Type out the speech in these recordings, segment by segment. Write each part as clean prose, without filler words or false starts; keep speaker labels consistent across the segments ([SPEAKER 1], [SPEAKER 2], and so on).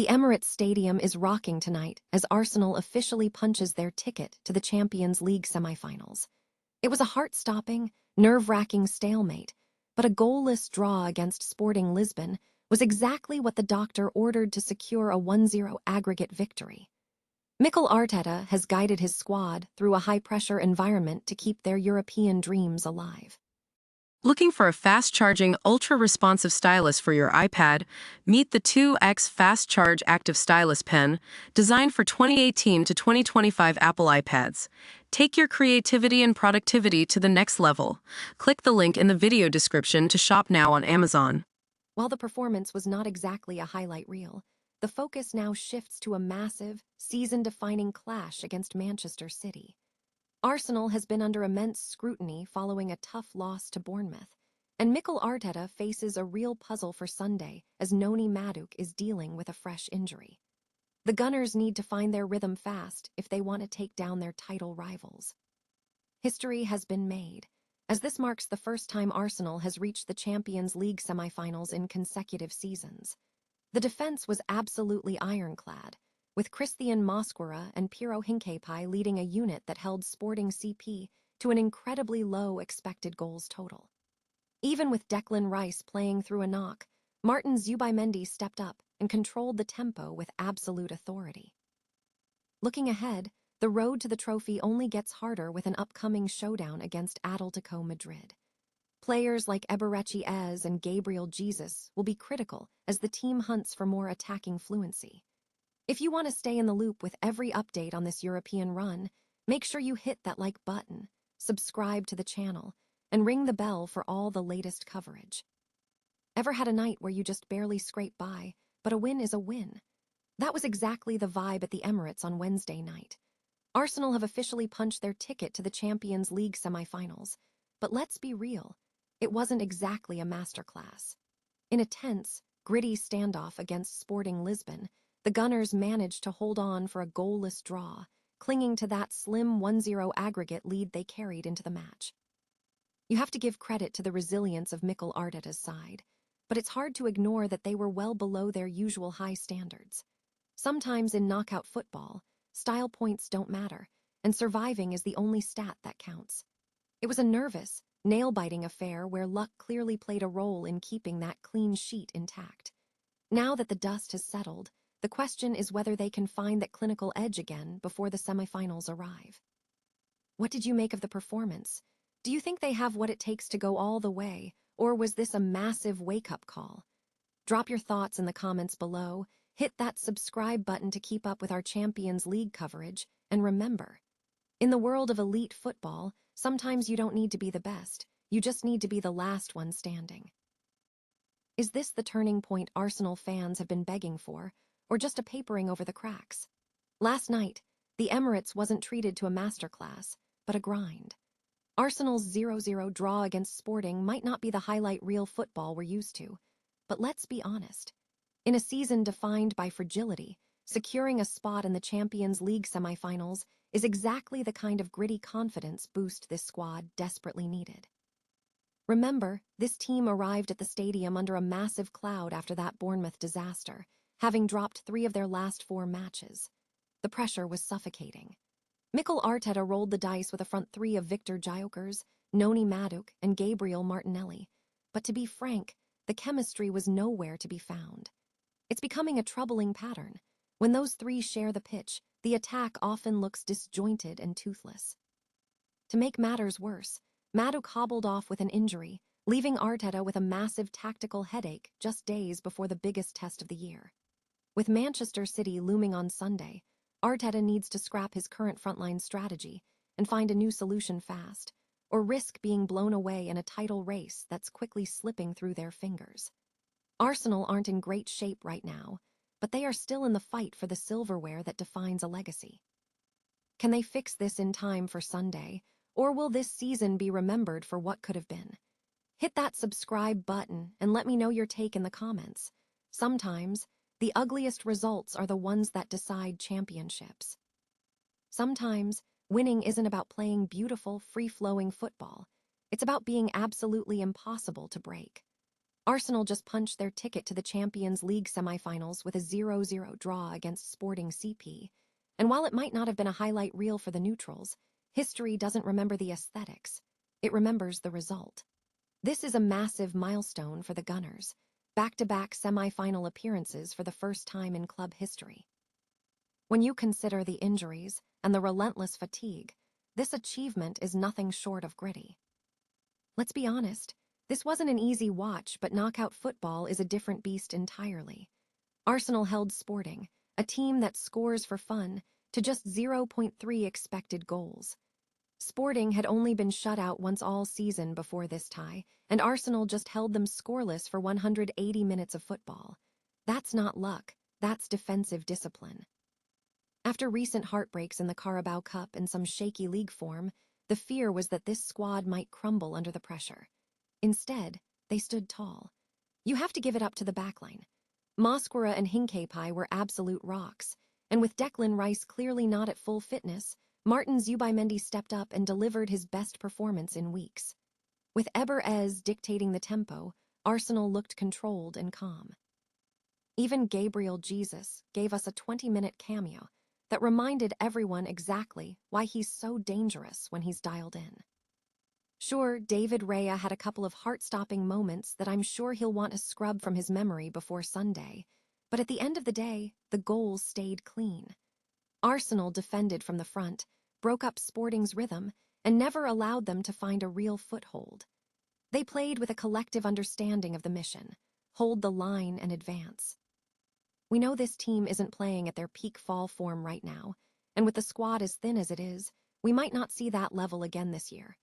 [SPEAKER 1] The Emirates Stadium is rocking tonight as Arsenal officially punches their ticket to the Champions League semifinals. It was a heart-stopping, nerve-wracking stalemate, but a goalless draw against Sporting Lisbon was exactly what the doctor ordered to secure a 1-0 aggregate victory. Mikel Arteta has guided his squad through a high-pressure environment to keep their European dreams alive.
[SPEAKER 2] Looking for a fast-charging, ultra-responsive stylus for your iPad? Meet the 2X Fast Charge Active Stylus Pen, designed for 2018 to 2025 Apple iPads. Take your creativity and productivity to the next level. Click the link in the video description to shop now on Amazon.
[SPEAKER 1] While the performance was not exactly a highlight reel, the focus now shifts to a massive, season-defining clash against Manchester City. Arsenal has been under immense scrutiny following a tough loss to Bournemouth, and Mikel Arteta faces a real puzzle for Sunday as Noni Madueke is dealing with a fresh injury. The Gunners need to find their rhythm fast if they want to take down their title rivals. History has been made, as this marks the first time Arsenal has reached the Champions League semifinals in consecutive seasons. The defense was absolutely ironclad, with Christian Mosquera and Piero Hincapié leading a unit that held Sporting CP to an incredibly low expected goals total. Even with Declan Rice playing through a knock, Martin Zubimendi stepped up and controlled the tempo with absolute authority. Looking ahead, the road to the trophy only gets harder with an upcoming showdown against Atletico Madrid. Players like Emirates Eze and Gabriel Jesus will be critical as the team hunts for more attacking fluency. If you want to stay in the loop with every update on this European run, make sure you hit that like button, subscribe to the channel, and ring the bell for all the latest coverage. Ever had a night where you just barely scrape by, but a win is a win? That was exactly the vibe at the Emirates on Wednesday night. Arsenal have officially punched their ticket to the Champions League semifinals, but let's be real, it wasn't exactly a masterclass. In a tense, gritty standoff against Sporting Lisbon, the Gunners managed to hold on for a goalless draw, clinging to that slim 1-0 aggregate lead they carried into the match. You have to give credit to the resilience of Mikel Arteta's side, but it's hard to ignore that they were well below their usual high standards. Sometimes in knockout football, style points don't matter, and surviving is the only stat that counts. It was a nervous, nail-biting affair where luck clearly played a role in keeping that clean sheet intact. Now that the dust has settled, the question is whether they can find that clinical edge again before the semifinals arrive. What did you make of the performance? Do you think they have what it takes to go all the way, or was this a massive wake-up call? Drop your thoughts in the comments below, hit that subscribe button to keep up with our Champions League coverage, and remember, in the world of elite football, sometimes you don't need to be the best, you just need to be the last one standing. Is this the turning point Arsenal fans have been begging for, or just a papering over the cracks? Last night, the Emirates wasn't treated to a masterclass, but a grind. Arsenal's 0-0 draw against Sporting might not be the highlight reel football we're used to, but let's be honest. In a season defined by fragility, securing a spot in the Champions League semifinals is exactly the kind of gritty confidence boost this squad desperately needed. Remember, this team arrived at the stadium under a massive cloud after that Bournemouth disaster, having dropped 3 of their last 4 matches. The pressure was suffocating. Mikel Arteta rolled the dice with a front 3 of Victor Gyökeres, Noni Madueke, and Gabriel Martinelli. But to be frank, the chemistry was nowhere to be found. It's becoming a troubling pattern. When those 3 share the pitch, the attack often looks disjointed and toothless. To make matters worse, Madueke hobbled off with an injury, leaving Arteta with a massive tactical headache just days before the biggest test of the year. With Manchester City looming on Sunday, Arteta needs to scrap his current frontline strategy and find a new solution fast, or risk being blown away in a title race that's quickly slipping through their fingers. Arsenal aren't in great shape right now, but they are still in the fight for the silverware that defines a legacy. Can they fix this in time for Sunday, or will this season be remembered for what could have been? Hit that subscribe button and let me know your take in the comments. Sometimes, the ugliest results are the ones that decide championships. Sometimes, winning isn't about playing beautiful, free-flowing football. It's about being absolutely impossible to break. Arsenal just punched their ticket to the Champions League semi-finals with a 0-0 draw against Sporting CP. And while it might not have been a highlight reel for the neutrals, history doesn't remember the aesthetics. It remembers the result. This is a massive milestone for the Gunners, back-to-back semi-final appearances for the first time in club history. When you consider the injuries and the relentless fatigue, this achievement is nothing short of gritty. Let's be honest, this wasn't an easy watch, but knockout football is a different beast entirely. Arsenal held Sporting, a team that scores for fun, to just 0.3 expected goals. Sporting had only been shut out once all season before this tie, and Arsenal just held them scoreless for 180 minutes of football. That's not luck, that's defensive discipline. After recent heartbreaks in the Carabao Cup and some shaky league form, the fear was that this squad might crumble under the pressure. Instead, they stood tall. You have to give it up to the backline. Mosquera and Hincapié were absolute rocks, and with Declan Rice clearly not at full fitness, Martin Zubimendi stepped up and delivered his best performance in weeks. With Eze dictating the tempo, Arsenal looked controlled and calm. Even Gabriel Jesus gave us a 20-minute cameo that reminded everyone exactly why he's so dangerous when he's dialed in. Sure, David Raya had a couple of heart-stopping moments that I'm sure he'll want to scrub from his memory before Sunday, but at the end of the day, the goals stayed clean. Arsenal defended from the front, broke up Sporting's rhythm, and never allowed them to find a real foothold. They played with a collective understanding of the mission: hold the line and advance. We know this team isn't playing at their peak fall form right now, and with the squad as thin as it is, we might not see that level again this year.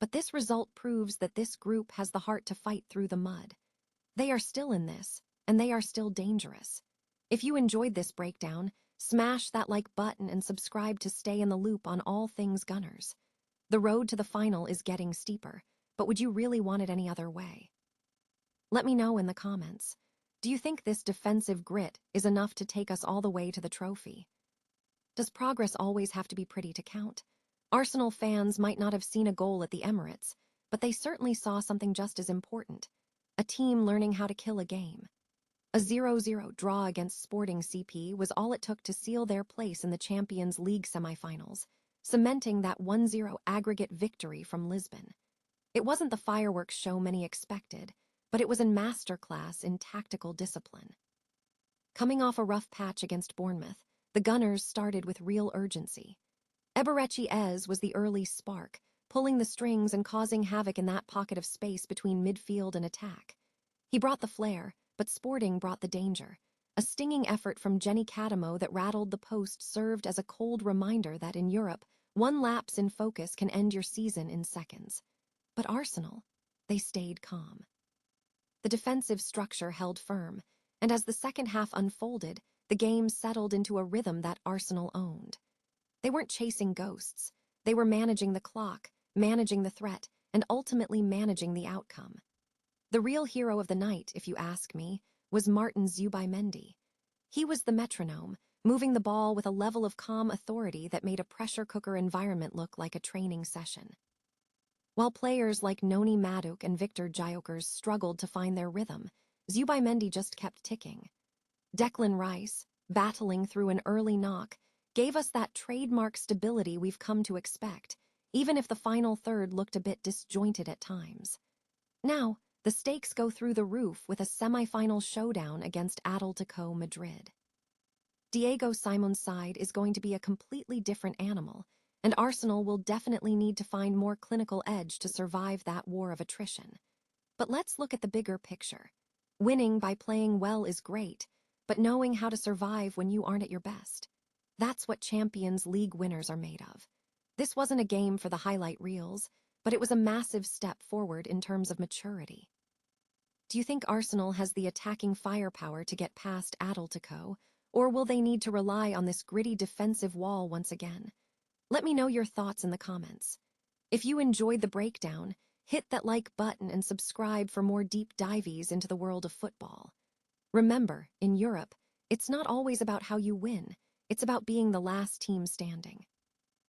[SPEAKER 1] But this result proves that this group has the heart to fight through the mud. They are still in this, and they are still dangerous. If you enjoyed this breakdown, smash that like button and subscribe to stay in the loop on all things Gunners. The road to the final is getting steeper, but would you really want it any other way? Let me know in the comments. Do you think this defensive grit is enough to take us all the way to the trophy? Does progress always have to be pretty to count? Arsenal fans might not have seen a goal at the Emirates, but they certainly saw something just as important: a team learning how to kill a game. A 0-0 draw against Sporting CP was all it took to seal their place in the Champions League semi-finals, cementing that 1-0 aggregate victory from Lisbon. It wasn't the fireworks show many expected, but it was a masterclass in tactical discipline. Coming off a rough patch against Bournemouth, the Gunners started with real urgency. Emirates Eze was the early spark, pulling the strings and causing havoc in that pocket of space between midfield and attack. He brought the flair, but Sporting brought the danger. A stinging effort from Jenny Cadamo that rattled the post served as a cold reminder that in Europe, one lapse in focus can end your season in seconds. But Arsenal, they stayed calm. The defensive structure held firm, and as the second half unfolded, the game settled into a rhythm that Arsenal owned. They weren't chasing ghosts. They were managing the clock, managing the threat, and ultimately managing the outcome. The real hero of the night, if you ask me, was Martin Zubimendi. He was the metronome, moving the ball with a level of calm authority that made a pressure cooker environment look like a training session. While players like Noni Madueke and Victor Gyökeres struggled to find their rhythm, Zubimendi just kept ticking. Declan Rice, battling through an early knock, gave us that trademark stability we've come to expect, even if the final third looked a bit disjointed at times. Now, the stakes go through the roof with a semi-final showdown against Atletico Madrid. Diego Simon's side is going to be a completely different animal, and Arsenal will definitely need to find more clinical edge to survive that war of attrition. But let's look at the bigger picture. Winning by playing well is great, but knowing how to survive when you aren't at your best. That's what Champions League winners are made of. This wasn't a game for the highlight reels, but it was a massive step forward in terms of maturity. Do you think Arsenal has the attacking firepower to get past Atletico, or will they need to rely on this gritty defensive wall once again? Let me know your thoughts in the comments. If you enjoyed the breakdown, hit that like button and subscribe for more deep dives into the world of football. Remember, in Europe, it's not always about how you win, it's about being the last team standing.